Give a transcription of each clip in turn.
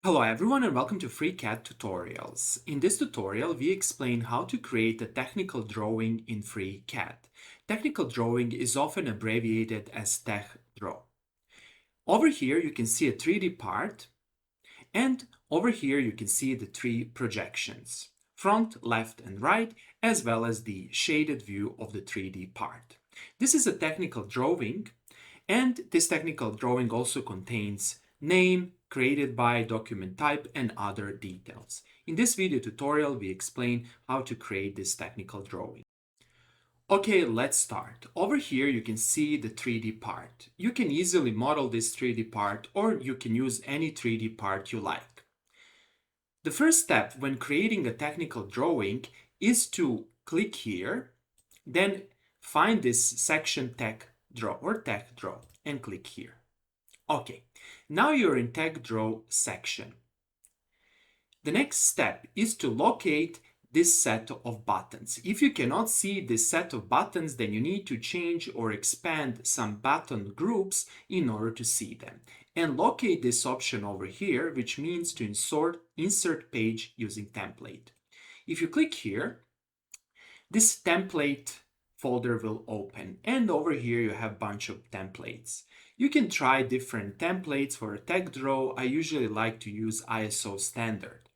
Hello everyone and welcome to FreeCAD tutorials. In this tutorial, we explain how to create a technical drawing in FreeCAD. Technical drawing is often abbreviated as TechDraw. Over here you can see a 3D part, and over here you can see the three projections, front, left and right, as well as the shaded view of the 3D part. This is a technical drawing, and this technical drawing also contains name, created by, document type, and other details. In this video tutorial, we explain how to create this technical drawing. Okay, let's start. Over here, you can see the 3D part. You can easily model this 3D part, or you can use any 3D part you like. The first step when creating a technical drawing is to click here, then find this section Tech Draw or Tech Draw and click here. Okay, now you're in Tech Draw section. The next step is to locate this set of buttons. If you cannot see this set of buttons, then you need to change or expand some button groups in order to see them. And locate this option over here, which means to insert page using template. If you click here, this template folder will open, and over here you have a bunch of templates. You can try different templates for a tech draw. I usually like to use ISO standard.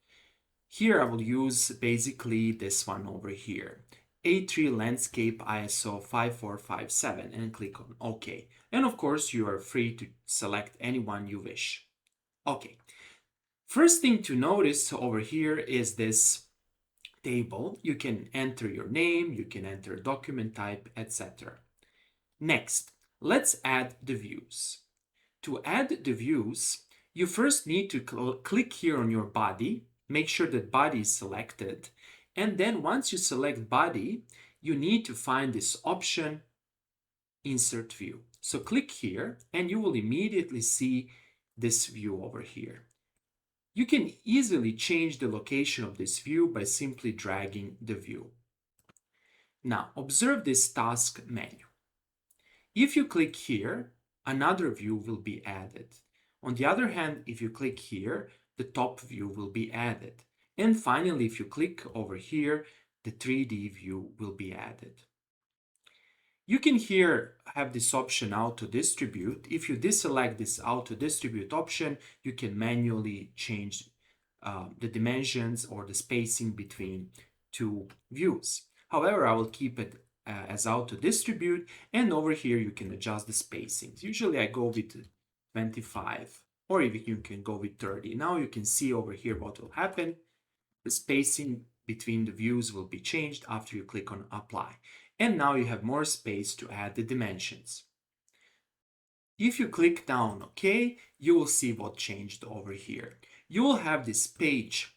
Here I will use basically this one over here, A3 Landscape ISO 5457, and click on OK. And of course you are free to select any one you wish. Okay, first thing to notice over here is this table. You can enter your name, you can enter document type, etc. Next, let's add the views. To add the views, you first need to click here on your body, make sure that body is selected, and then once you select body, you need to find this option, Insert View. So click here and you will immediately see this view over here. You can easily change the location of this view by simply dragging the view. Now, observe this task menu. If you click here, another view will be added. On the other hand, if you click here, the top view will be added. And finally, if you click over here, the 3D view will be added. You can here have this option Auto Distribute. If you deselect this Auto Distribute option, you can manually change the dimensions or the spacing between two views. However, I will keep it as Auto Distribute, and over here you can adjust the spacings. Usually I go with 25, or even you can go with 30. Now you can see over here what will happen. The spacing between the views will be changed after you click on Apply. And now you have more space to add the dimensions. If you click down OK, you will see what changed over here. You will have this page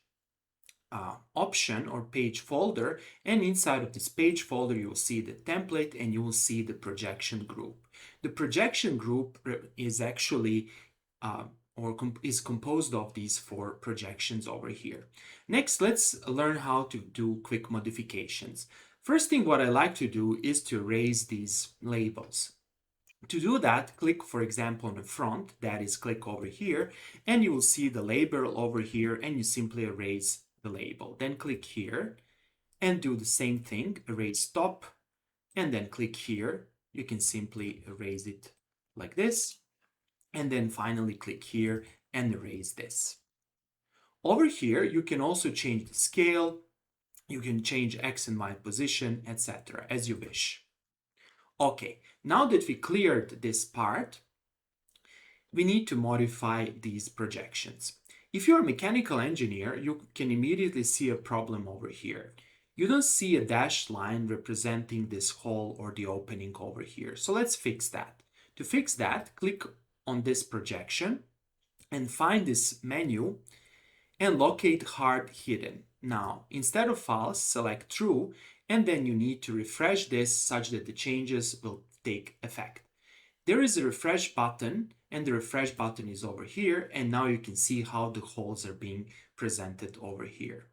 option or page folder, and inside of this page folder you will see the template and you will see the projection group. The projection group is actually is composed of these four projections over here. Next, let's learn how to do quick modifications. First thing what I like to do is to erase these labels. To do that, click, for example, on the front, that is, click over here, and you will see the label over here, and you simply erase the label. Then click here and do the same thing, erase top, and then click here. You can simply erase it like this, and then finally click here and erase this. Over here, you can also change the scale, you can change X and Y position, etc. as you wish. Okay, now that we cleared this part, we need to modify these projections. If you're a mechanical engineer, you can immediately see a problem over here. You don't see a dashed line representing this hole or the opening over here. So let's fix that. To fix that, click on this projection and find this menu and locate Hard Hidden. Now, instead of false, select true, and then you need to refresh this such that the changes will take effect. There is a refresh button, and the refresh button is over here, and now you can see how the holes are being presented over here.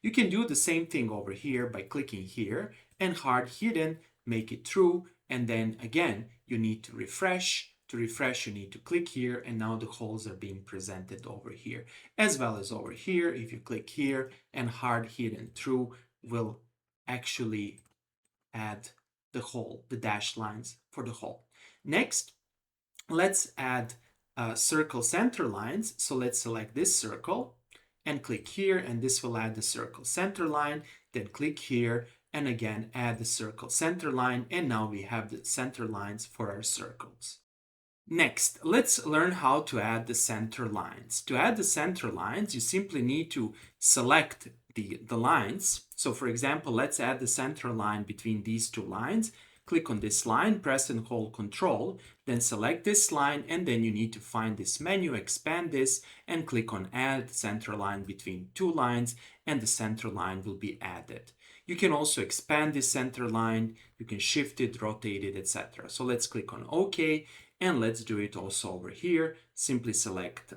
You can do the same thing over here by clicking here and Hard Hidden, make it true, and then again you need to refresh To refresh, you need to click here, and now the holes are being presented over here, as well as over here. If you click here, and hard hidden true will actually add the hole, the dashed lines for the hole. Next, let's add circle center lines. So let's select this circle and click here, and this will add the circle center line. Then click here and again add the circle center line, and now we have the center lines for our circles. Next, let's learn how to add the center lines. To add the center lines, you simply need to select the lines. So for example, let's add the center line between these two lines. Click on this line, press and hold Control, then select this line, and then you need to find this menu, expand this, and click on Add Center Line between two lines, and the center line will be added. You can also expand this center line, you can shift it, rotate it, etc. So let's click on OK, and let's do it also over here. Simply select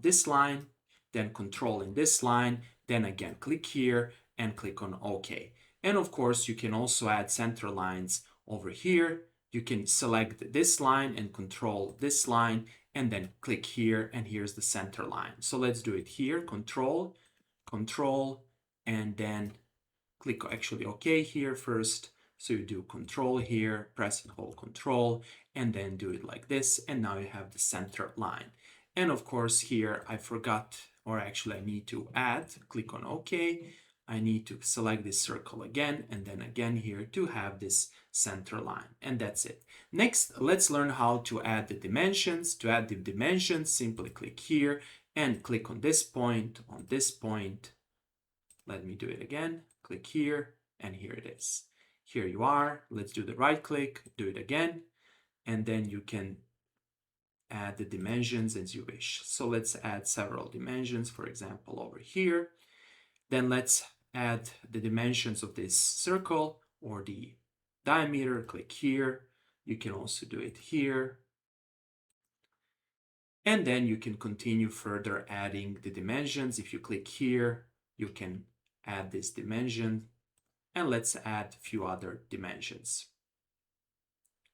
this line, then Control in this line, then again click here and click on OK. And of course, you can also add center lines over here. You can select this line and control this line, and then click here, and here's the center line. So let's do it here, Control, Control, and then click actually OK here first. So you do Control here, press and hold Control, and then do it like this, and now you have the center line. And of course here I forgot, or actually I need to add, click on OK. I need to select this circle again, and then again here to have this center line, and that's it. Next, let's learn how to add the dimensions. To add the dimensions, simply click here and click on this point, on this point. Let me do it again. Click here, and here it is. Here you are. Let's do the right click, do it again, and then you can add the dimensions as you wish. So let's add several dimensions, for example, over here. Then let's add the dimensions of this circle or the diameter. Click here. You can also do it here. And then you can continue further adding the dimensions. If you click here, you can add this dimension. And let's add a few other dimensions.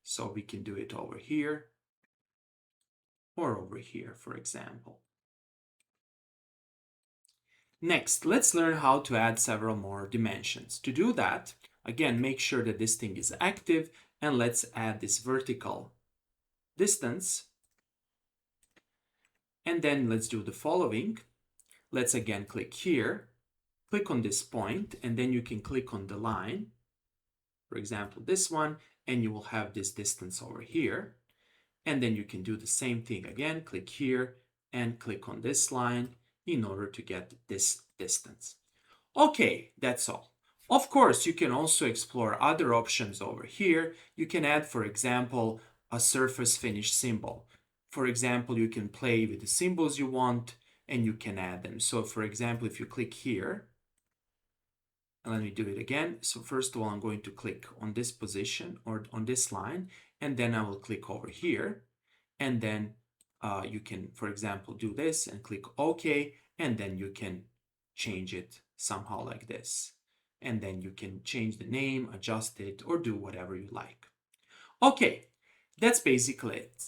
So we can do it over here or over here, for example. Next, let's learn how to add several more dimensions. To do that, again, make sure that this thing is active, and let's add this vertical distance. And then let's do the following. Let's again click here, click on this point, and then you can click on the line, for example, this one, and you will have this distance over here. And then you can do the same thing again, click here and click on this line in order to get this distance. Okay, that's all. Of course, you can also explore other options over here. You can add, for example, a surface finish symbol. For example, you can play with the symbols you want and you can add them. So for example, if you click here, and let me do it again. So first of all, I'm going to click on this position or on this line, and then I will click over here. And then you can, for example, do this and click OK, and then you can change it somehow like this. And then you can change the name, adjust it, or do whatever you like. Okay, that's basically it.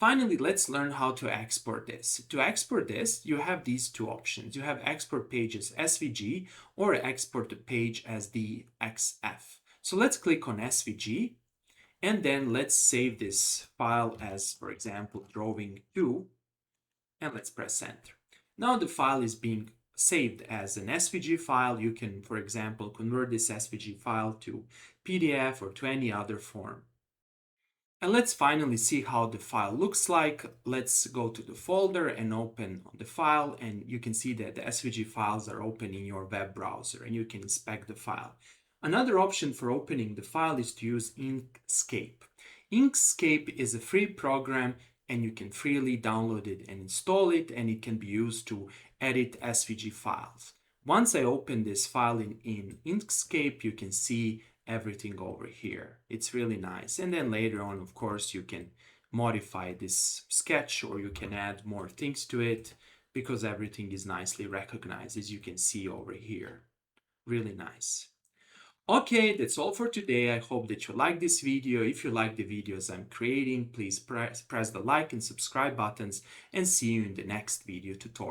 Finally, let's learn how to export this. To export this, you have these two options. You have export page as SVG or export the page as DXF. So let's click on SVG, and then let's save this file as, for example, drawing2, and let's press enter. Now the file is being saved as an SVG file. You can, for example, convert this SVG file to PDF or to any other form. And let's finally see how the file looks like. Let's go to the folder and open the file, and you can see that the SVG files are open in your web browser and you can inspect the file. Another option for opening the file is to use Inkscape. Inkscape is a free program and you can freely download it and install it, and it can be used to edit SVG files. Once I open this file in Inkscape, you can see everything over here. It's really nice. And then later on, of course, you can modify this sketch or you can add more things to it because everything is nicely recognized, as you can see over here. Really nice. Okay, that's all for today. I hope that you like this video. If you like the videos I'm creating, please press the like and subscribe buttons and see you in the next video tutorial.